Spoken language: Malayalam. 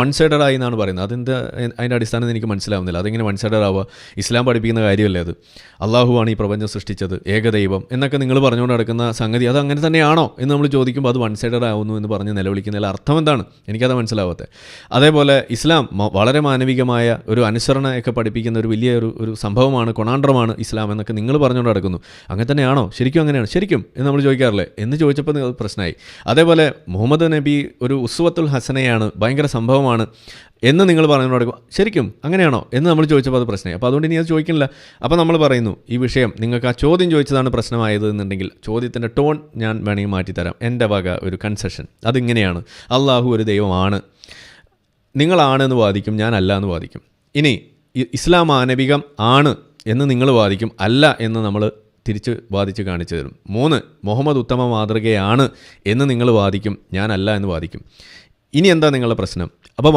വൺ സൈഡഡ് ആയി എന്നാണ് പറയുന്നത്. അതിൻ്റെ അടിസ്ഥാനത്തിൽ എനിക്ക് മനസ്സിലാവുന്നില്ല. അതെങ്ങനെ വൺ സൈഡഡ് ആവുക? ഇസ്ലാം പഠിപ്പിക്കുന്ന കാര്യമല്ലേ അത്? അള്ളാഹുവാണ് ഈ പ്രപഞ്ചം സൃഷ്ടിച്ചത്, ഏകദൈവം എന്നൊക്കെ നിങ്ങൾ പറഞ്ഞുകൊണ്ട് നടക്കുന്ന സംഗതി അത് അങ്ങനെ തന്നെയാണോ എന്ന് നമ്മൾ ചോദിക്കുമ്പോൾ അത് വൺ സൈഡഡ് ആവുന്നു എന്ന് പറഞ്ഞ് നിലവിളിക്കുന്നതിൽ അർത്ഥം എന്താണ്? എനിക്കത് മനസ്സിലാവാത്തത്. അതേപോലെ ഇസ്ലാം വളരെ മാനവികമായ ഒരു അനുസരണയൊക്കെ പഠിപ്പിക്കുന്ന ഒരു വലിയ ഒരു സംഭവമാണ്, കൊണാണ്ട്രമാണ് ഇസ്ലാം എന്നൊക്കെ നിങ്ങൾ പറഞ്ഞുകൊണ്ട് നടക്കുന്നു. അങ്ങനെ തന്നെയാണോ? ശരിക്കും അങ്ങനെയാണ്? ശരിക്കും എന്ന് നമ്മൾ ചോദിക്കാറില്ലേ? എന്ന് ചോദിച്ചപ്പോൾ പ്രശ്നമായി. അതേപോലെ മുഹമ്മദ് നബി ഒരു ഉസ്വത്തുൽ ഹസനയാണ്, ഭയങ്കര സംഭവമാണ് എന്ന് നിങ്ങൾ പറഞ്ഞു കൊടുക്കും. ശരിക്കും അങ്ങനെയാണോ എന്ന് നമ്മൾ ചോദിച്ചപ്പോൾ അത് പ്രശ്നമായി. അപ്പോൾ അതുകൊണ്ട് ഇനി അത് ചോദിക്കുന്നില്ല. അപ്പോൾ നമ്മൾ പറയുന്നു ഈ വിഷയം നിങ്ങൾക്ക് ആ ചോദ്യം ചോദിച്ചതാണ് പ്രശ്നമായത് എന്നുണ്ടെങ്കിൽ ചോദ്യത്തിൻ്റെ ടോൺ ഞാൻ വേണമെങ്കിൽ മാറ്റിത്തരാം. എൻ്റെ വക ഒരു കൺസെഷൻ. അതിങ്ങനെയാണ്: അള്ളാഹു ഒരു ദൈവമാണ്, നിങ്ങളാണെന്ന് വാദിക്കും, ഞാൻ അല്ല എന്ന് വാദിക്കും. ഇനി ഇസ്ലാം മാനവികം ആണ് എന്ന് നിങ്ങൾ വാദിക്കും, അല്ല എന്ന് നമ്മൾ തിരിച്ച് വാദിച്ച് കാണിച്ചു തരും. 3, മുഹമ്മദ് ഉത്തമ മാതൃകയാണ് എന്ന് നിങ്ങൾ വാദിക്കും, ഞാൻ അല്ല എന്ന് വാദിക്കും. ഇനി എന്താ നിങ്ങളുടെ പ്രശ്നം? അപ്പോൾ